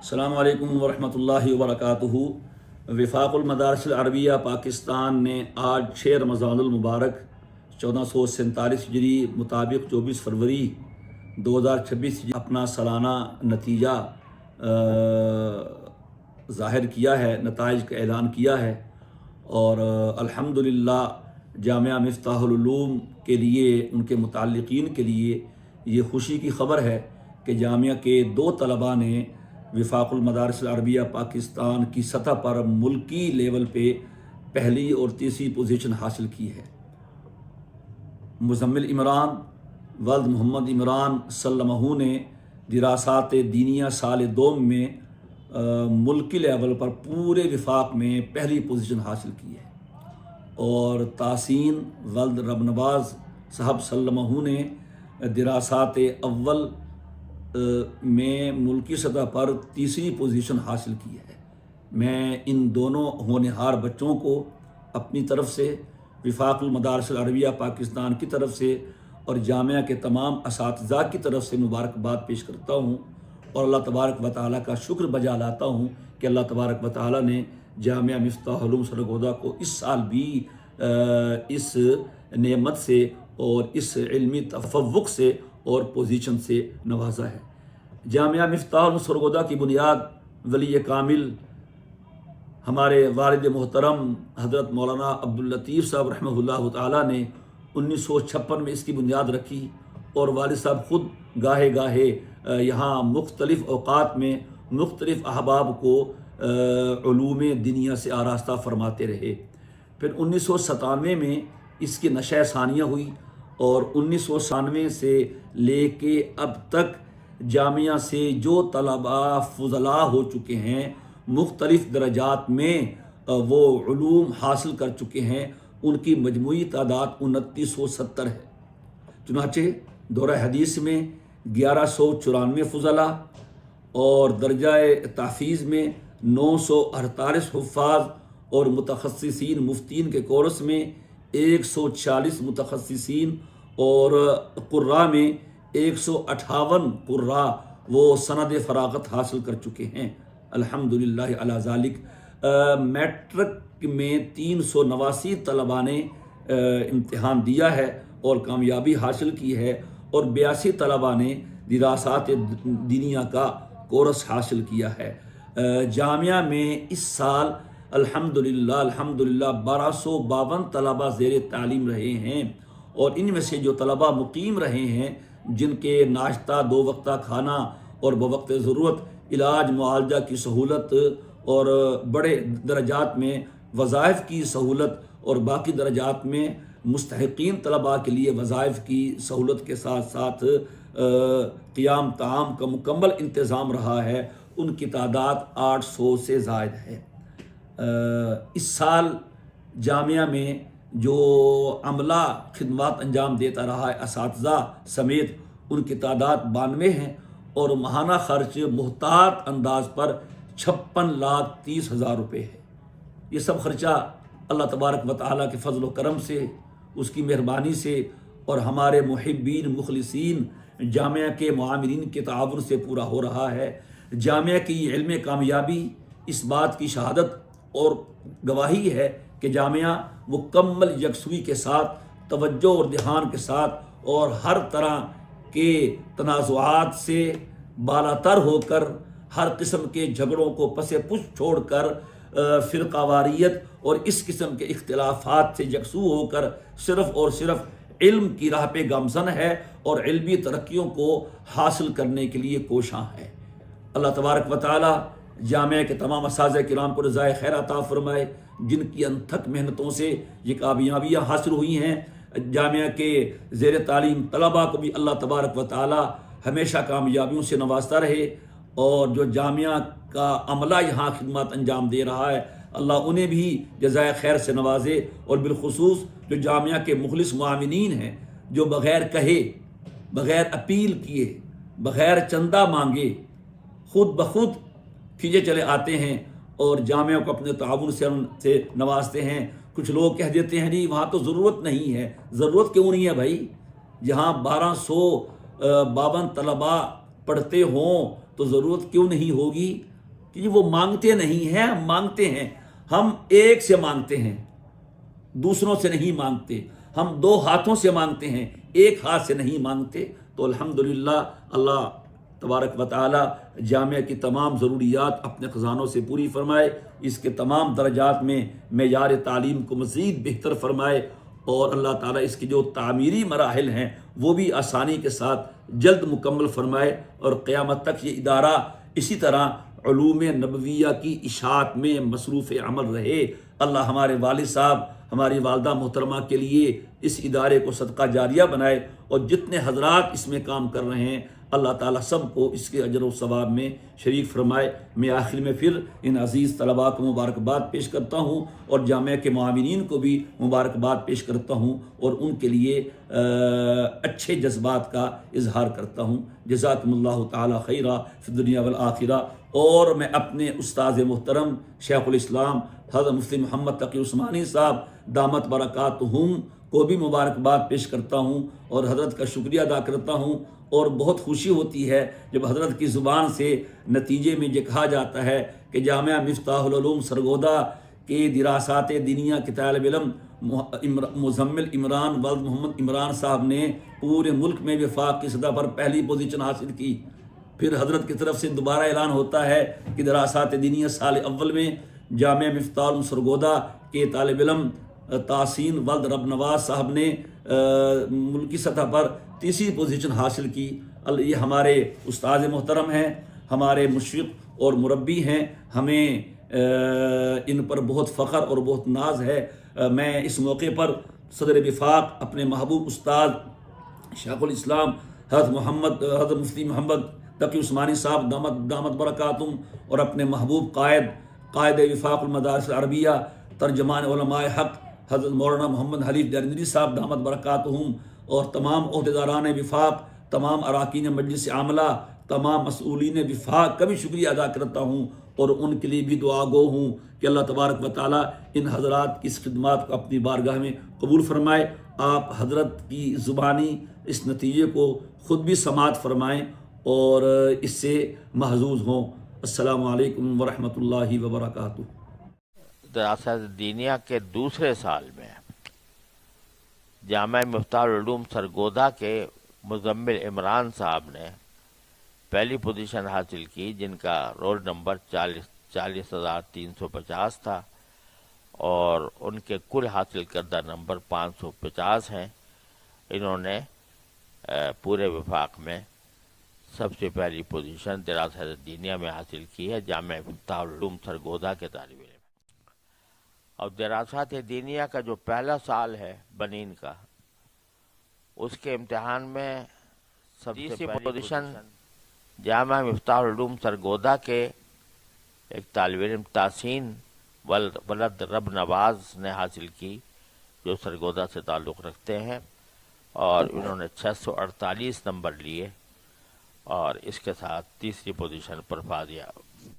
السلام علیکم ورحمۃ اللہ وبرکاتہ۔ وفاق المدارس العربیہ پاکستان نے آج 6 رمضان المبارک 1447 ہجری مطابق 24 فروری 2026 اپنا سالانہ نتیجہ ظاہر کیا ہے، نتائج کا اعلان کیا ہے، اور الحمدللہ جامعہ مفتاح العلوم کے لیے، ان کے متعلقین کے لیے یہ خوشی کی خبر ہے کہ جامعہ کے 2 طلباء نے وفاق المدارس العربیہ پاکستان کی سطح پر ملکی لیول پہ پہلی اور تیسری پوزیشن حاصل کی ہے۔ مزمل عمران ولد محمد عمران سلمہ نے دراسات دینیہ سال دوم میں ملکی لیول پر پورے وفاق میں پہلی پوزیشن حاصل کی ہے، اور تحسین ولد ربنواز صاحب سلمہ نے دراسات اول میں ملکی سطح پر تیسری پوزیشن حاصل کی ہے۔ میں ان دونوں ہونہار بچوں کو اپنی طرف سے، وفاق المدارس العربیہ پاکستان کی طرف سے اور جامعہ کے تمام اساتذہ کی طرف سے مبارکباد پیش کرتا ہوں، اور اللہ تبارک و تعالیٰ کا شکر بجا لاتا ہوں کہ اللہ تبارک و تعالیٰ نے جامعہ مفتاح العلوم سرگودا کو اس سال بھی اس نعمت سے اور اس علمی تفوق سے اور پوزیشن سے نوازا ہے۔ جامعہ مفتاح العلوم سرگودا کی بنیاد ولی کامل ہمارے والد محترم حضرت مولانا عبداللطیف صاحب رحمہ اللہ تعالیٰ نے 1956 میں اس کی بنیاد رکھی، اور والد صاحب خود گاہے گاہے یہاں مختلف اوقات میں مختلف احباب کو علوم دینیہ سے آراستہ فرماتے رہے۔ پھر 1997 میں اس کی نشہ ثانیہ ہوئی، اور 1997 سے لے کے اب تک جامعہ سے جو طلباء فضلاء ہو چکے ہیں، مختلف درجات میں وہ علوم حاصل کر چکے ہیں، ان کی مجموعی تعداد 2970 ہے۔ چنانچہ دورہ حدیث میں 1194 فضلاء، اور درجہ تحفیظ میں 948 حفاظ، اور متخصصین مفتین کے کورس میں 146 متخصصین، اور قراء میں 158 قراء وہ سند فراغت حاصل کر چکے ہیں، الحمدللہ علی ذالک۔ میٹرک میں 389 طلباء نے امتحان دیا ہے اور کامیابی حاصل کی ہے، اور 82 طلباء نے دراسات دینیہ کا کورس حاصل کیا ہے۔ جامعہ میں اس سال الحمدللہ 1252 طلباء زیر تعلیم رہے ہیں، اور ان میں سے جو طلباء مقیم رہے ہیں، جن کے ناشتہ، 2 وقتہ کھانا اور بوقت ضرورت علاج معالجہ کی سہولت، اور بڑے درجات میں وظائف کی سہولت، اور باقی درجات میں مستحقین طلباء کے لیے وظائف کی سہولت کے ساتھ ساتھ قیام طعام کا مکمل انتظام رہا ہے، ان کی تعداد 800 سے زائد ہے۔ اس سال جامعہ میں جو عملہ خدمات انجام دیتا رہا ہے، اساتذہ سمیت، ان کی تعداد 92 ہیں، اور ماہانہ خرچ محتاط انداز پر 56,30,000 روپے ہے۔ یہ سب خرچہ اللہ تبارک و تعالیٰ کے فضل و کرم سے، اس کی مہربانی سے، اور ہمارے محبین مخلصین جامعہ کے معاملین کے تعاون سے پورا ہو رہا ہے۔ جامعہ کی علم کامیابی اس بات کی شہادت اور گواہی ہے کہ جامعہ مکمل یکسوئی کے ساتھ، توجہ اور دھیان کے ساتھ، اور ہر طرح کے تنازعات سے بالاتر ہو کر، ہر قسم کے جھگڑوں کو پس پش چھوڑ کر، فرقہ واریت اور اس قسم کے اختلافات سے یکسو ہو کر صرف اور صرف علم کی راہ پہ گامزن ہے، اور علمی ترقیوں کو حاصل کرنے کے لیے کوشاں ہے۔ اللہ تبارک و تعالی جامعہ کے تمام اساتذہ کرام کو رضائے خیر عطا فرمائے، جن کی انتھک محنتوں سے یہ کامیابیاں حاصل ہوئی ہیں۔ جامعہ کے زیر تعلیم طلباء کو بھی اللہ تبارک و تعالی ہمیشہ کامیابیوں سے نوازتا رہے، اور جو جامعہ کا عملہ یہاں خدمات انجام دے رہا ہے، اللہ انہیں بھی جزائے خیر سے نوازے، اور بالخصوص جو جامعہ کے مخلص معاونین ہیں، جو بغیر کہے، بغیر اپیل کیے، بغیر چندہ مانگے، خود بخود کھینچے چلے آتے ہیں، اور جامعہ کو اپنے تعاون سے نوازتے ہیں۔ کچھ لوگ کہہ دیتے ہیں نہیں وہاں تو ضرورت نہیں ہے۔ ضرورت کیوں نہیں ہے بھائی؟ جہاں 1252 طلباء پڑھتے ہوں تو ضرورت کیوں نہیں ہوگی؟ کہ وہ مانگتے نہیں ہیں، ہم مانگتے ہیں، ہم ایک سے مانگتے ہیں، دوسروں سے نہیں مانگتے، ہم دو ہاتھوں سے مانگتے ہیں، ایک ہاتھ سے نہیں مانگتے۔ تو الحمدللہ اللہ تبارک و تعالی جامعہ کی تمام ضروریات اپنے خزانوں سے پوری فرمائے، اس کے تمام درجات میں معیار تعلیم کو مزید بہتر فرمائے، اور اللہ تعالیٰ اس کی جو تعمیری مراحل ہیں وہ بھی آسانی کے ساتھ جلد مکمل فرمائے، اور قیامت تک یہ ادارہ اسی طرح علوم نبویہ کی اشاعت میں مصروف عمل رہے۔ اللہ ہمارے والد صاحب، ہماری والدہ محترمہ کے لیے اس ادارے کو صدقہ جاریہ بنائے، اور جتنے حضرات اس میں کام کر رہے ہیں اللہ تعالیٰ سب کو اس کے اجر و ثواب میں شریک فرمائے۔ میں آخر میں پھر ان عزیز طلباء کو مبارکباد پیش کرتا ہوں، اور جامعہ کے معاونین کو بھی مبارکباد پیش کرتا ہوں، اور ان کے لیے اچھے جذبات کا اظہار کرتا ہوں۔ جزاکم اللہ تعالی خیرا فی الدنیا والآخرہ۔ اور میں اپنے استاذ محترم شیخ الاسلام حضرت مفتی محمد تقی عثمانی صاحب دامت برکاتہم کو بھی مبارکباد پیش کرتا ہوں، اور حضرت کا شکریہ ادا کرتا ہوں، اور بہت خوشی ہوتی ہے جب حضرت کی زبان سے نتیجے میں یہ کہا جاتا ہے کہ جامعہ مفتاح العلوم سرگودا کے دراسات دینیہ کے طالب علم مزمل عمران ولد محمد عمران صاحب نے پورے ملک میں وفاق کی سطح پر پہلی پوزیشن حاصل کی۔ پھر حضرت کی طرف سے دوبارہ اعلان ہوتا ہے کہ دراسات دینیہ سال اول میں جامعہ مفتاح العلوم سرگودا کے طالب علم تحسین ولد رب نواز صاحب نے ملکی سطح پر تیسری پوزیشن حاصل کی۔ یہ ہمارے استاد محترم ہیں، ہمارے مشفق اور مربی ہیں، ہمیں ان پر بہت فخر اور بہت ناز ہے۔ میں اس موقع پر صدر وفاق اپنے محبوب استاد شیخ الاسلام حضرت مفتی محمد تقی عثمانی صاحب دامت برکاتہم، اور اپنے محبوب قائد وفاق المدارس العربیہ ترجمان علماء حق حضرت مولانا محمد حلیف درندری صاحب دامت برکاتہم، اور تمام عہدیداران وفاق، تمام اراکین مجلس عاملہ، تمام مسئولین وفاق کا بھی شکریہ ادا کرتا ہوں، اور ان کے لیے بھی دعا گو ہوں کہ اللہ تبارک و تعالیٰ ان حضرات کی اس خدمات کو اپنی بارگاہ میں قبول فرمائے۔ آپ حضرت کی زبانی اس نتیجے کو خود بھی سماعت فرمائیں اور اس سے محظوظ ہوں۔ السلام علیکم ورحمۃ اللہ وبرکاتہ۔ دراسات دینیہ کے دوسرے سال میں جامعہ مفتاح العلوم سرگودا کے مزمل عمران صاحب نے پہلی پوزیشن حاصل کی، جن کا رول نمبر 40,350 تھا، اور ان کے کل حاصل کردہ نمبر 550 ہیں۔ انہوں نے پورے وفاق میں سب سے پہلی پوزیشن دراسات دینیہ میں حاصل کی ہے، جامعہ مفتاح العلوم سرگودا کے طالب علم۔ اور دراسات دینیہ کا جو پہلا سال ہے بنین کا، اس کے امتحان میں سب سے پہلی پوزیشن جامعہ مفتاح العلوم سرگودا کے ایک طالب علم تحسین ولد رب نواز نے حاصل کی، جو سرگودا سے تعلق رکھتے ہیں، اور انہوں نے 648 نمبر لیے، اور اس کے ساتھ تیسری پوزیشن پر